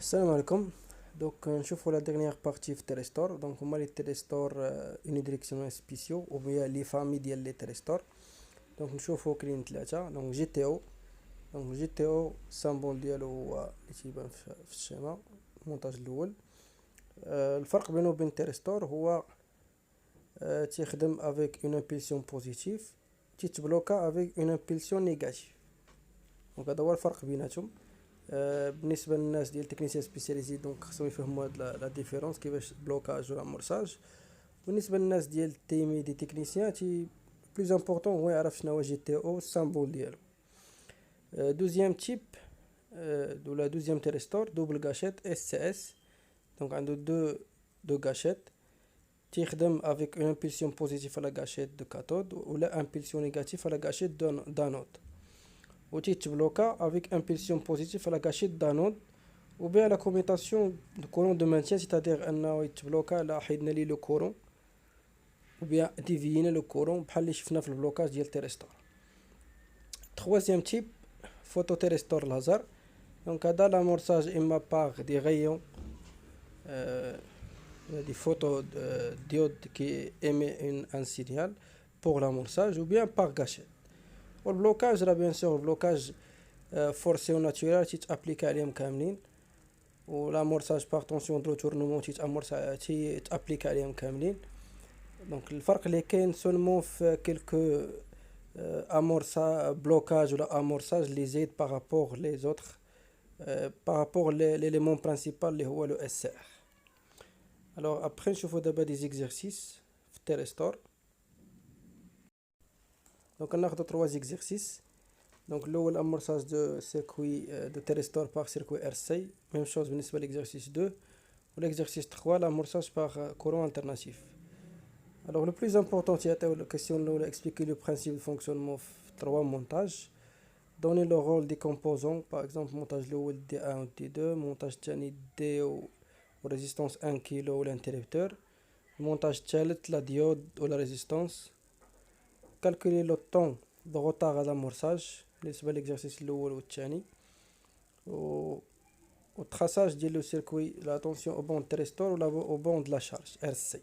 Salam alaikum. Donc, نشوفوا la dernière partie في Terrestore. Donc, هما les Terrestore unidirectionnels spéciaux ou bien les familles ديال les Terrestore. Donc, نشوفوا كاين ثلاثة. Donc, GTO. Donc, GTO السامبول ديالو هو اللي تيبان في الشيما المونتاج الأول. الفرق بينه وبين Terrestore هو تيخدم avec une impulsion positive تيتبلوكا avec une impulsion négative. دونك هذا هو الفرق بيناتهم. بالنسبه للناس ديال تكنيسيان سبيسياليزي دونك خصهم يفهموا هاد لا ديفيرونس كيفاش بلوكاج ولا امورساج. بالنسبه للناس ديال تيمي دي تكنيسيان بلوز امبورطون هو يعرف شنو هو جي تي او السامبول ديالو. دوزيام تيب ولا دوزيام تيرستور دوبل غاشيت اس سي اس. دونك عنده دو غاشيت تيخدم افيك اون امبulsion بوزيتيف على غاشيت دو كاتود ولا امبulsion نيجاتيف على غاشيت دانود و تيتبلوكا افيك امبulsion بوزيتيف على غاشيت دانود ou bien la commutation de courant de maintien, c'est-à-dire انه يتبلوكا لا حيدنا ليه لو كورون ou bien ديفيينا لو كورون بحال اللي شفنا في البلوكاج ديال تيرستور. troisième type photo تيرستور لازر. دونك هذا لامورساج اما باغ دي غيون des photos diode qui émet un signal pour l'amorçage ou bien par gâchette. Le blocage là bien sûr le blocage forcé au naturel qui s'applique عليهم كاملين و l'amorçage par tension de retournement qui s'applique عليهم كاملين. دونك الفرق اللي كاين سولمون في quelques amorçage blocage ولا amorçage اللي زايد par rapport les autres par rapport l'élément principal اللي هو le SR. Alors après نشوفوا دابا des exercices في Terrestore. Donc ناخذ 3 exercices. Donc الاول amorçage de circuit de Terrestore par circuit RC. Même chose بالنسبه l'exercice 2 ou l'exercice 3 l'amorçage par courant alternatif. Alors le plus important c'est la question الاولى expliquer le principe de fonctionnement في 3 montages. Donner le rôle des composants, par exemple montage الاول D1 ou D2, montage الثاني D ou résistance 1 kg ou l'interrupteur, montage الثالث la diode ou la résistance. Calculer le temps de retard à l'amorçage بالنسبة l'exercice الأول والثاني و traçage ديال le circuit la tension au bande Terrestore ou au bande de la charge RC.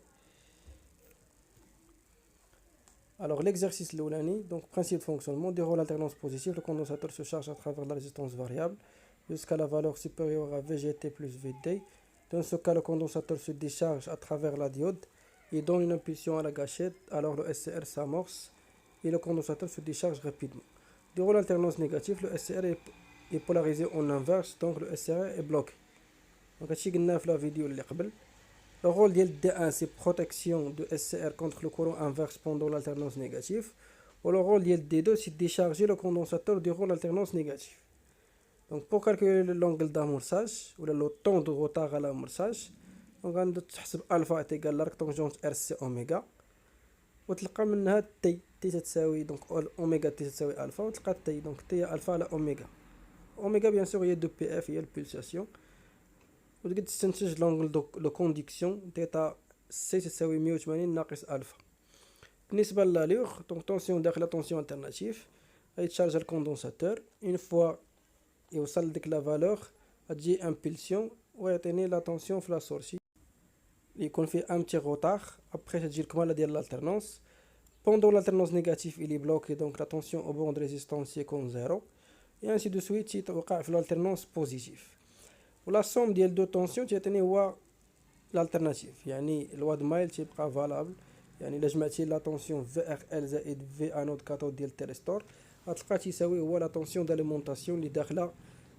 Alors l'exercice الأولاني, donc principe de fonctionnement, durant l'alternance positive, le condensateur se charge à travers la résistance variable jusqu'à la valeur supérieure à VGT plus VD. Dans ce cas, le condensateur se décharge à travers la diode et donne une impulsion à la gâchette, alors le SCR s'amorce et le condensateur se décharge rapidement. Durant l'alternance négative, le SCR est polarisé en inverse, donc le SCR est bloqué. Donc, هادشي قلنا في la vidéo اللي قبل. Le rôle de D1 c'est protection de SCR contre le courant inverse pendant l'alternance négative. Et le rôle de D2 c'est décharger le condensateur durant l'alternance négative. Donc pour calculer l'angle d'amorçage ou le temps de retard à l'amorçage, on va تحسب alpha est égal à l'arc tangente RC oméga وتلقى منها T تساوي donc oméga T تساوي alpha وتلقى T donc T alpha على oméga. Oméga bien sûr il y a 2PF, il y a la pulsation. وتقدر تستنتج لونغل دو كونديكسيون تيتا سي تساوي 180 ناقص الفا. بالنسبه لاليغ دونك طونسيون داخل طونسيون الترناتيف غيتشارج الكوندونساتور اون فوا يوصل لديك لا فالور تجي امبulsion ويعطيني لا طونسيون في لا سورسي يكون فيه ان بتي غوتار ابري تجي الكماله ديال l'alternance. Pendant l'alternance négative il est bloqué donc la tension au bord de résistance يكون زيرو et ainsi de suite تيوقع في l'alternance positive. ولا سوم ديال دو طونسيون تيعطيني هو الالترناتيف يعني الواد مايل تيبقى فالابل. يعني الا جمعتي لا طونسيون في ار ال زائد في انود كاتود ديال تيرستور غتلقى تيساوي هو لا طونسيون داليمونطاسيون اللي داخله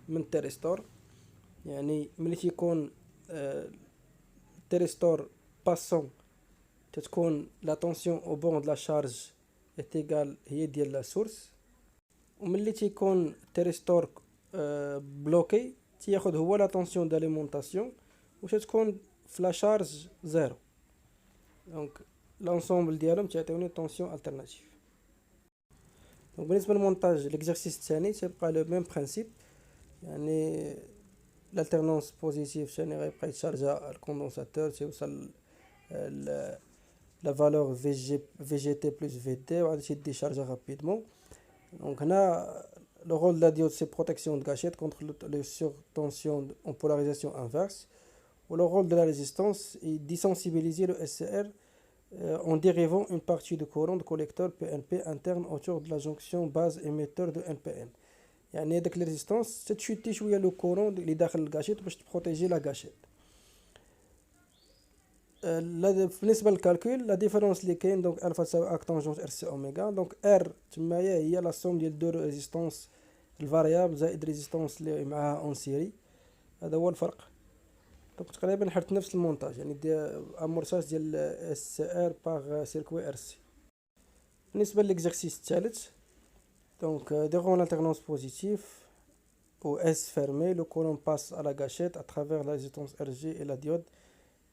من تيرستور. يعني ملي تيكون تيرستور باسون تتكون لا طونسيون او بون د لا شارج ايتيغال هي ديال لا سورس وملي تيكون تيرستور بلوكي تياخد هو لا طونسيون داليمونطاسيون واش تكون في لا شارج زيرو. دونك لونسومبل ديالهم تعطيوني طونسيون الترناتيف. دونك بالنسبه للمونتاج ليكزارسيس الثاني تيبقى لو ميم برينسيپ. يعني l'alternance بوزيتيف ثاني غيبقى يتشارجا الكوندونساتور تيوصل لا فالور في جي تي بلس في دي وعاد تيديشارجا رابيدمون. دونك هنا le rôle de la diode, c'est protection de gâchette contre les surtensions en polarisation inverse. Ou le rôle de la résistance est désensibiliser le SCR en dérivant une partie du courant de collecteur PNP interne autour de la jonction base émetteur de NPN. يعني هذاك الريزيستانس تتشوتي شويه لو كورون اللي داخل الكاشيت باش تبروتيجي لا كاشيت. بالنسبه للكالكول لا ديفيرونس اللي كاين دونك الفا تساوي اك طونجونس ار سي اوميغا دونك ار تمايا هي لا سوم ديال دو ريزيستانس الفاريابل زائد ريزيستانس اللي معاها اون سيري. هذا هو الفرق. دونك تقريبا حرت نفس المونتاج يعني امورساج ديال اس ار باغ سيركوي ار سي. بالنسبه للإكزرسيس الثالث donc durant l'alternance positive au S fermé, le courant passe à la gâchette à travers la résistance RG et la diode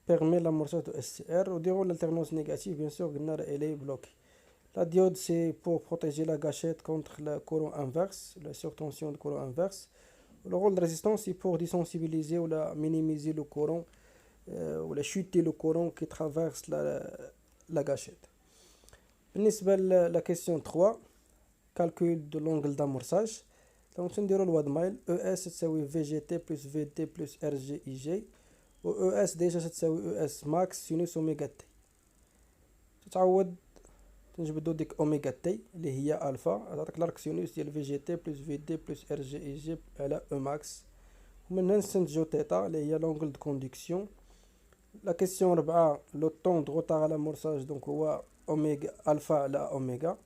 permet l'amorçage de SCR. Ou durant l'alternance négative, bien sûr, elle est bloquée. La diode, c'est pour protéger la gâchette contre le courant inverse, la surtension du courant inverse. Le rôle de résistance, c'est pour désensibiliser ou minimiser le courant ou chuter le courant qui traverse la gâchette. بالنسبة la question 3, calcul de l'angle d'amorçage. Donc نديرو الواد مايل ES تساوي VGT plus VT plus RG IJ و ES ديجا تساوي ES max sinus اوميغا تي. تتعوض تنجبدو ديك اوميغا تي اللي هي الفا تعطيك لارك سينوس ديال VGT plus VT plus RG IJ على E max. ومن هنا نستنتجو تيتا اللي هي لونغل دو كونديكسيون. لا كيسيون 4 لو طون دو روتار على لامورساج دونك هو اوميغا الفا على اوميغا.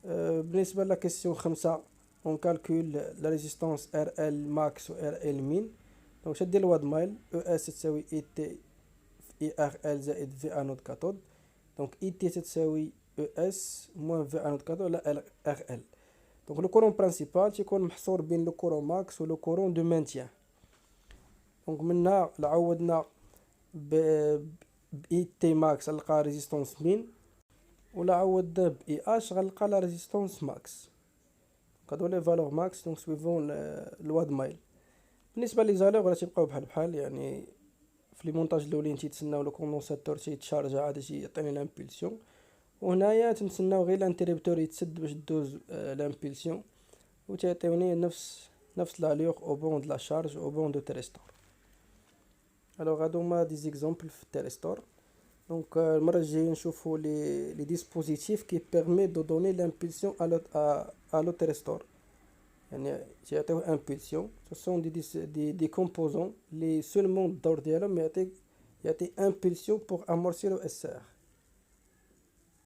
بالنسبة لا كيسيون 5 on calcule la résistance RL max و RL min. دونك شدي الواد مايل ES تساوي ET في RL زائد في انود كاتود. دونك ET تساوي ES موان في انود كاتود على RL. دونك لو كورون برينسيبال تيكون محصور بين لو كورون ماكس و لو كورون دو مانتيان. دونك منها عوضنا ب ET ماكس غنلقى ريزيستونس مين ولا عوضنا ب EH غنلقى لا ريزيستونس ماكس. هادو لي فالور ماكس دونك سويفون الواد مايل. بالنسبه لي زالوغ راه تيبقاو بحال يعني في لي مونتاج الاولين تيتسناو لو كوندونساتور تيتشارجا عاد يعطيني لامبولسيون وهنايا تنسناو غير الانتريبتور يتسد باش دوز لامبولسيون وتيعطيوني نفس لالوغ او بون دو لا شارج او بون دو تيريستور. الوغ هادو هما دي زيكزامبل في التيريستور. دونك المره الجايه نشوفوا لي ديسبوزيتيف كي بيرمي دو دوني لامبولسيون à le théristor. يعني تيعطيو امبولسيون ce sont des composants اللي seulement الدور ديالهم يعطي impulsion pour amorcer le SR.